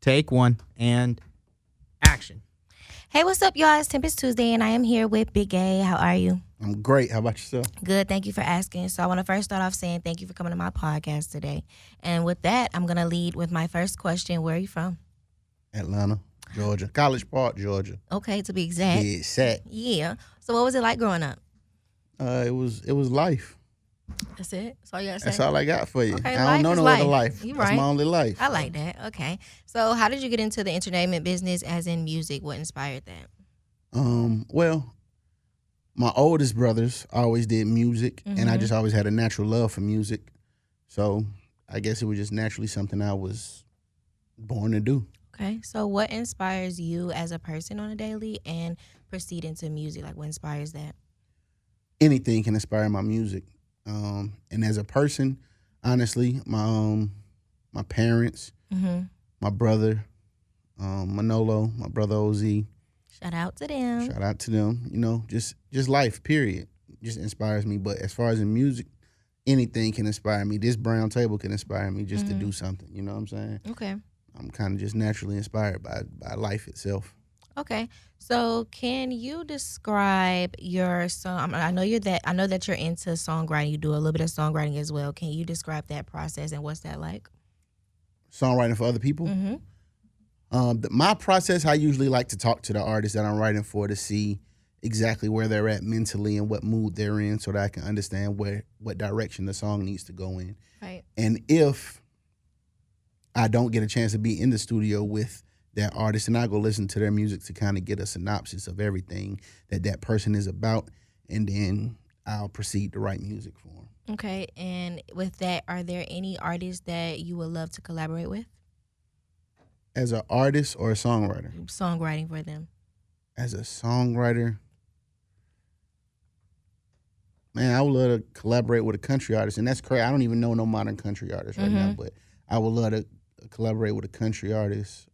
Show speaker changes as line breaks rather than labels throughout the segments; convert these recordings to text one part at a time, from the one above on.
Take one and action.
Hey, what's up, y'all? It's Tempest Tuesday, and I am here with Big A. How are you?
I'm great. How about yourself?
Good. Thank you for asking. So I want to first start off saying thank you for coming to my podcast today. And with that, I'm going to lead with my first question. Where are you from?
Atlanta, Georgia. College Park, Georgia.
Okay, to be exact.
Yeah, set.
Yeah. So what was it like growing up?
It was life.
That's it? That's all you got to say?
That's all I got for you.
Okay,
I don't know no other life.
You
That's
right.
my only life.
I like that. Okay. So how did you get into the entertainment business, as in music? What inspired that?
Well, my oldest brothers always did music, and I just always had a natural love for music. So I guess it was just naturally something I was born to do.
Okay. So what inspires you as a person on a daily and proceed into music? Like, what inspires that?
Anything can inspire my music. And as a person, honestly, my parents, my brother, Manolo, my brother Oz.
Shout out to them.
Shout out to them. You know, just life, period. Just inspires me. But as far as in music, anything can inspire me. This brown table can inspire me just to do something. You know what I'm saying?
Okay.
I'm kind of just naturally inspired by life itself.
Okay. So can you describe your song? I know that you're into songwriting. You do a little bit of songwriting as well. Can you describe that process and what's that like?
Songwriting for other people? My process, I usually like to talk to the artist that I'm writing for to see exactly where they're at mentally and what mood they're in so that I can understand what direction the song needs to go in.
Right.
And if I don't get a chance to be in the studio with that artist, and I go listen to their music to kind of get a synopsis of everything that person is about, and then I'll proceed to write music for them.
Okay. And with that, are there any artists that you would love to collaborate with?
As an artist or a songwriter?
Songwriting for them.
As a songwriter, man, I would love to collaborate with a country artist, and that's crazy. I don't even know no modern country artists right now, but I would love to collaborate with a country artist.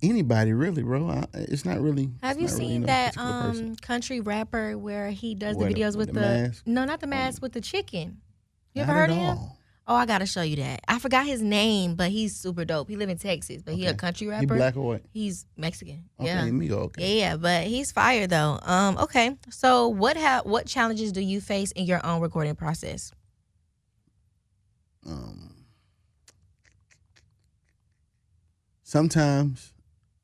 Anybody really, bro. It's not really.
Have you seen that country rapper where he does the videos with the
mask?
No, not the mask, with the chicken? You ever
Not
heard
at
of him?
all.
Oh, I gotta show you that. I forgot his name, but he's super dope. He live in Texas, but he a
Okay.
country rapper.
He black or what?
He's Mexican.
Okay,
Yeah.
me go. Okay.
Yeah, but he's fire though. Okay. So what challenges do you face in your own recording process?
Sometimes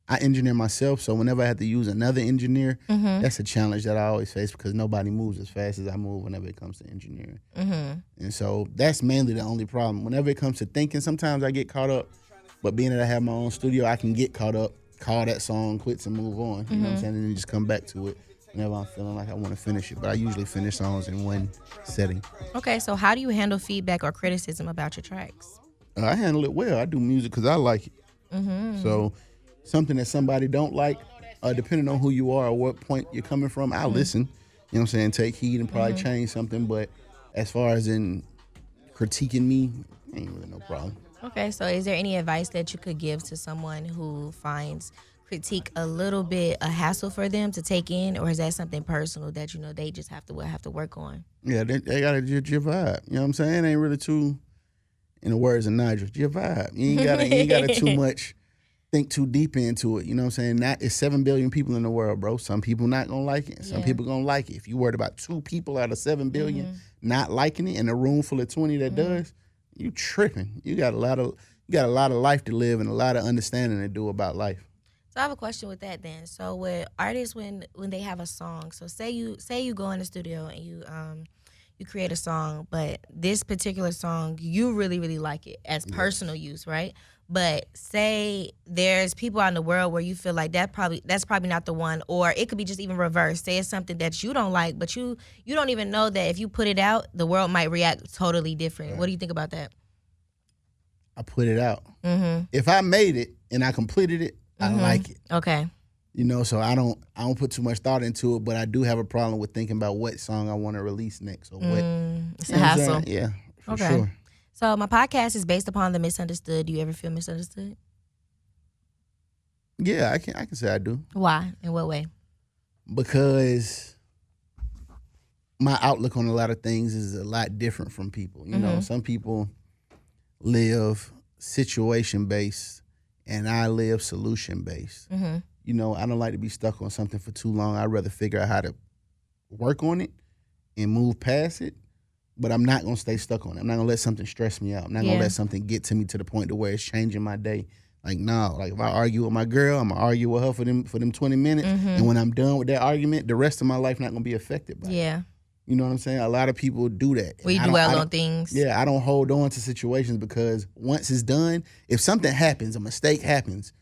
I engineer myself, so whenever I have to use another engineer, that's a challenge that I always face because nobody moves as fast as I move whenever it comes to engineering. And so that's mainly the only problem. Whenever it comes to thinking, sometimes I get caught up, but being that I have my own studio, I can get caught up, call that song quits and move on. You know what I'm saying? And then just come back to it whenever I'm feeling like I want to finish it. But I usually finish songs in one setting.
Okay, so how do you handle feedback or criticism about your tracks?
I handle it well. I do music because I like it. So something that somebody don't like, depending on who you are or what point you're coming from, I'll listen. You know what I'm saying? Take heed and probably change something. But as far as in critiquing me, ain't really no problem.
Okay, so is there any advice that you could give to someone who finds critique a little bit a hassle for them to take in, or is that something personal that they just have to work on?
Yeah, they gotta just your vibe. You know what I'm saying? It ain't really too, in the words of Nigel, your vibe. You ain't gotta too much think too deep into it. You know what I'm saying? It's 7 billion people in the world, bro. Some people not gonna like it. Some people gonna like it. If you worried about 2 people out of 7 billion not liking it, and a room full of 20 that does, you tripping. You got a lot of life to live and a lot of understanding to do about life.
So I have a question with that then. So with artists, when they have a song, so say you go in the studio and you create a song, but this particular song you really really like it as personal use, right? But say there's people out in the world where you feel like that's probably not the one, or it could be just even reversed. Say it's something that you don't like, but you don't even know that if you put it out, the world might react totally different. What do you think about that?
I put it out. If I made it and I completed it, I like it.
Okay.
You know, so I don't put too much thought into it, but I do have a problem with thinking about what song I want to release next or what.
It's a hassle.
Yeah, for
Okay.
sure.
So my podcast is based upon the misunderstood. Do you ever feel misunderstood?
Yeah, I can say I do.
Why? In what way?
Because my outlook on a lot of things is a lot different from people. You know, some people live situation based and I live solution based.
Mm-hmm.
You know, I don't like to be stuck on something for too long. I'd rather figure out how to work on it and move past it. But I'm not gonna stay stuck on it. I'm not gonna let something stress me out. I'm not gonna let something get to me to the point to where it's changing my day. Like, no, like if I argue with my girl, I'm gonna argue with her for them 20 minutes. And when I'm done with that argument, the rest of my life not gonna be affected by it.
Yeah.
You know what I'm saying? A lot of people do that.
We dwell on things.
Yeah, I don't hold on to situations because once it's done, if something happens, a mistake happens,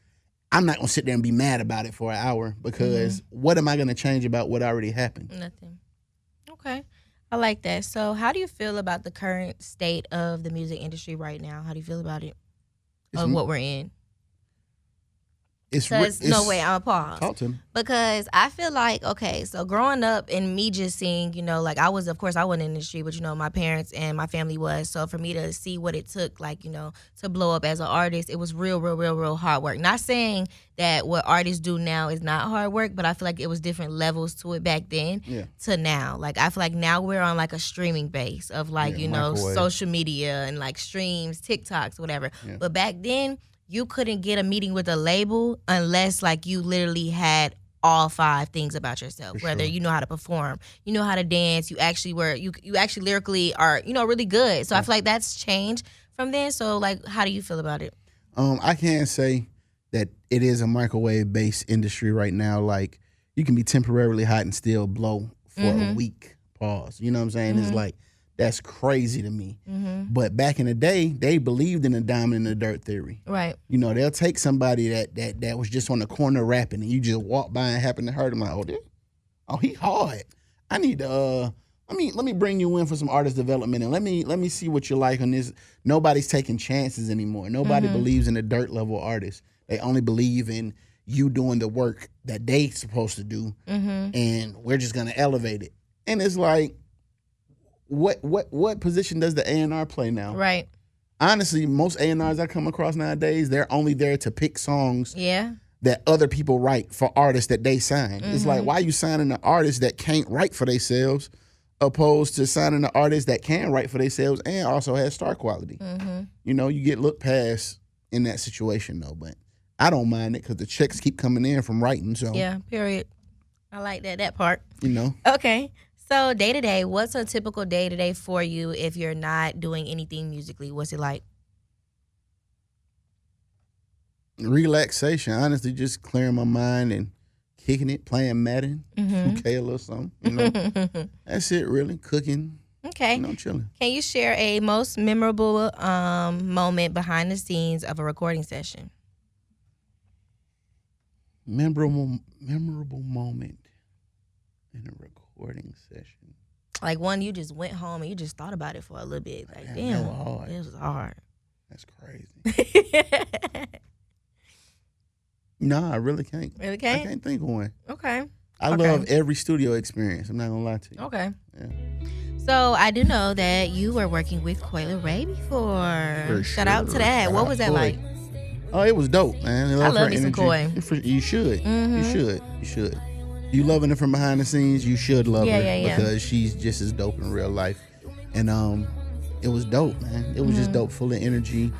I'm not gonna sit there and be mad about it for an hour because what am I gonna change about what already happened?
Nothing. Okay. I like that. So how do you feel about the current state of the music industry right now? How do you feel about it? Of what we're in? No way, I'm a pause.
Talk to me.
Because I feel like, okay, so growing up and me just seeing, like I wasn't in the industry, but my parents and my family was. So for me to see what it took, like, to blow up as an artist, it was real hard work. Not saying that what artists do now is not hard work, but I feel like it was different levels to it back then to now. Like I feel like now we're on like a streaming base of like,
microwave.
social media and like streams, TikToks, whatever. Yeah. But back then, you couldn't get a meeting with a label unless like you literally had all 5 things about yourself. Whether you know how to perform, you know how to dance, you actually lyrically are, really good. So I feel like that's changed from then. So like, how do you feel about it?
I can't say that it is a microwave based industry right now. Like you can be temporarily hot and still blow for a week. Pause. You know what I'm saying? It's like, that's crazy to me. But back in the day, they believed in the diamond in the dirt theory.
Right.
They'll take somebody that was just on the corner rapping and you just walk by and happen to hear them like, he hard. I need to let me bring you in for some artist development and let me see what you like on this. Nobody's taking chances anymore. Nobody believes in the dirt level artists. They only believe in you doing the work that they supposed to do and we're just gonna elevate it. And it's like, what position does the A&R play now?
Right.
Honestly, most A&Rs I come across nowadays, they're only there to pick songs that other people write for artists that they sign. It's like, why are you signing an artist that can't write for themselves opposed to signing an artist that can write for themselves and also has star quality? You get looked past in that situation though, but I don't mind it because the checks keep coming in from writing. So
yeah, period. I like that part.
Okay.
So day to day, what's a typical day to day for you if you're not doing anything musically? What's it like?
Relaxation, honestly, just clearing my mind and kicking it, playing Madden, 2K, a little something. That's it, really. Cooking.
Okay.
Chilling.
Can you share a most memorable moment behind the scenes of a recording session?
Memorable moment in a recording session.
Like one you just went home and you just thought about it for a little bit. Like, damn, this was hard.
That's crazy. No, I really can't.
Really can't?
I can't think of one.
Okay.
I love every studio experience. I'm not going to lie to you.
Okay.
Yeah.
So I do know that you were working with Coyle Ray before. Shout out to that. What was that like?
Oh, it was dope, man.
I love me some Coy.
You should. You should. You loving her from behind the scenes, you should love her because she's just as dope in real life. And it was dope, man. It was just dope, full of energy,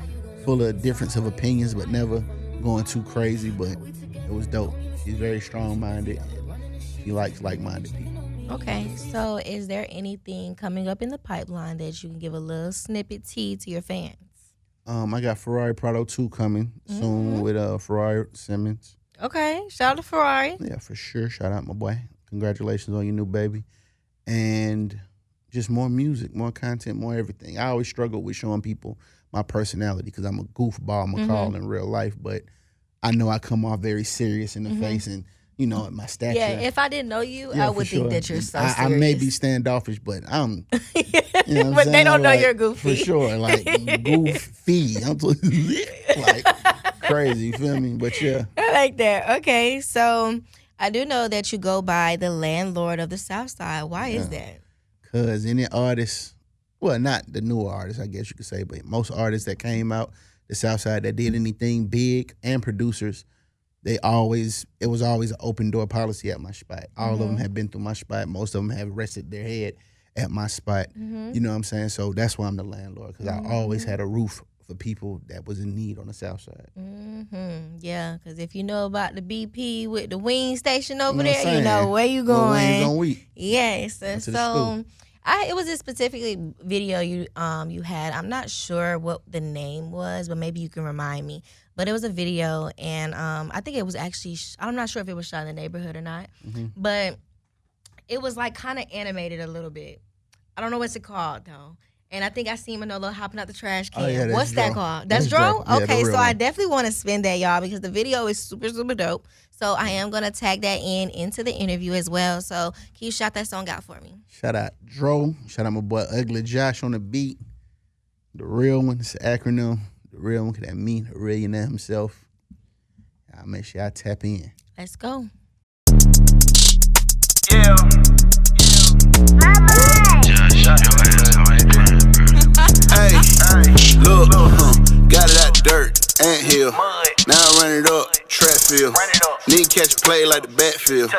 full of difference of opinions, but never going too crazy. But it was dope. She's very strong-minded. She likes like-minded people.
Okay, so is there anything coming up in the pipeline that you can give a little snippet tea to your fans?
I got Ferrari Prado 2 coming soon with Ferrari Simmons.
Okay, shout out to Ferrari.
Yeah, for sure. Shout out my boy. Congratulations on your new baby. And just more music, more content, more everything. I always struggle with showing people my personality because I'm a goofball, I'm a call in real life, but I know I come off very serious in the face and, my stature.
Yeah, if I didn't know you, I would think that you're so serious.
I may be standoffish, but I'm,
but they don't know you're goofy.
For sure, like goofy. I'm like crazy, you feel me? But yeah.
I like that. Okay, so I do know that you go by the landlord of the South Side. Why is that?
Because any artist, well, not the newer artists, I guess you could say, but most artists that came out the South Side that did anything big and producers, it was always an open door policy at my spot. All of them have been through my spot. Most of them have rested their head at my spot. You know what I'm saying? So that's why I'm the landlord, because I always had a roof for people that was in need on the South Side.
Yeah, because if you know about the BP with the wing station over
You know what I'm
there, you know
saying?
where you
Little Wayne's
going.
on week.
Yes.
Went to the
So
school.
it was a specific video you had. I'm not sure what the name was, but maybe you can remind me. But it was a video, and I think it was actually, I'm not sure if it was shot in the neighborhood or not, but it was like kind of animated a little bit. I don't know what's it called though. And I think I seen Manolo hopping out the trash can.
Oh, yeah, that's
What's that
Dro.
called? That's
That's
Dro?
Dro. Yeah, the
Okay,
real
so I
one.
definitely want to spin that, y'all, because the video is super, super dope. So I am going to tag that into the interview as well. So can you shout that song out for me?
Shout out Dro. Shout out my boy Ugly Josh on the beat. The real one. It's the acronym. The real one. Cause that mean a millionaire himself. I'll make sure I tap in.
Let's go.
Yeah. Hey, look, got it out the dirt, ant hill. Now I run it up, track field. Need catch a play like the backfield.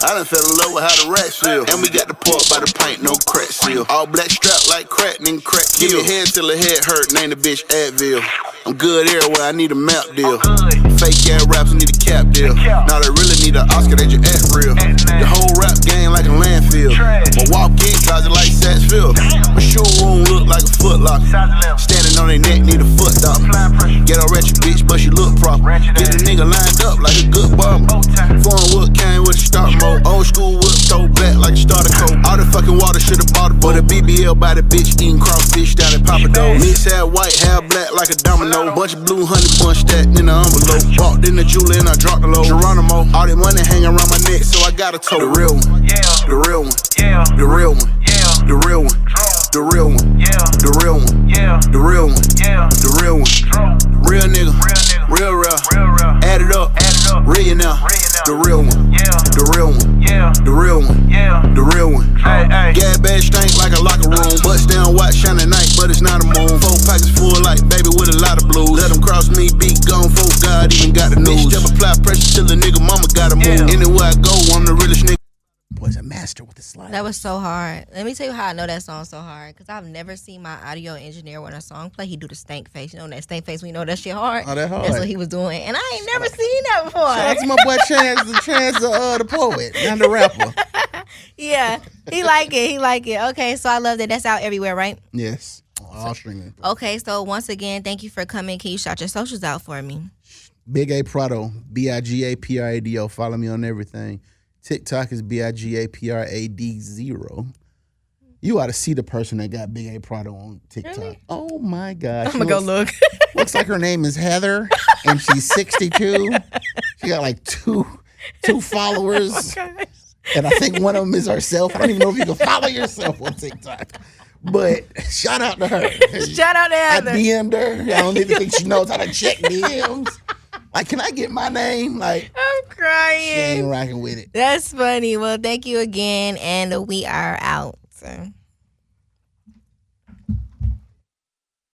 I done fell in love with how the rats feel. And we got the pork by the pint, no crack seal. All black strap like crack, nigga crack kill. Give me head till the head hurt, name the bitch Advil. I'm good everywhere, I need a map deal. Fake ass raps need a cap deal. Now they really need an Oscar, they just act real. The whole rap game like a landfill. My walk-in closet like Satsville. My shoe room look like a Foot Locker. Standing on their neck, need a foot doctor. Get a ratchet bitch, but she look proper. Get the nigga lined up like a good bomber. Foreign wood came with a start mode. Old school whip, throw back like a starter coat. All the fucking water should've bought a boat. But a BBL by the bitch eating crawfish down at Papa Do's. Mix half white, half black like a domino. Bunch of blue honey bunch stacked in the envelope. Walked in the jeweler and I dropped the low. Geronimo, all that money hanging around my neck, so I got a toe. The real one, the real one, the real one, the real one, the real one, the real one, the real one, the real one, real nigga, real, add it up, real now, the real one, the real one, the real one, the real one. Gas bag stank like a locker room. Bust down watch shining night, but it's not a moon. 4 pockets full like baby with a lot of blues. Let them cross me, beat gone, folk God even got the news. Step apply pressure till the nigga mama gotta move. Anywhere I go, I'm the realest nigga.
Boy's a master with the slide.
That was so hard. Let me tell you how I know that song so hard. Because I've never seen my audio engineer when a song play, he do the stank face. You know that stank face, we know that shit hard.
Oh, that hard.
That's what he was doing. And I ain't never seen that before.
Shout out to my boy Chance the poet, not the rapper.
Yeah, he like it. He like it. Okay, so I love that. That's out everywhere, right?
Yes, all streaming.
Okay, so once again, thank you for coming. Can you shout your socials out for me?
Big A Prado, BIGAPRADO. Follow me on everything. TikTok is BIGAPRAD0. You ought to see the person that got Big A Prado on TikTok.
Really?
Oh my gosh.
I'm gonna go look.
Looks like her name is Heather and she's 62. She got like two followers. And I think one of them is herself. I don't even know if you can follow yourself on TikTok. But shout out to her.
Shout out to
I
Heather.
DM'd her. I don't even think she knows how to check DMs. Like, can I get my name? Like,
I'm
she
crying.
ain't rocking with it.
That's funny. Well, thank you again, and we are out. So.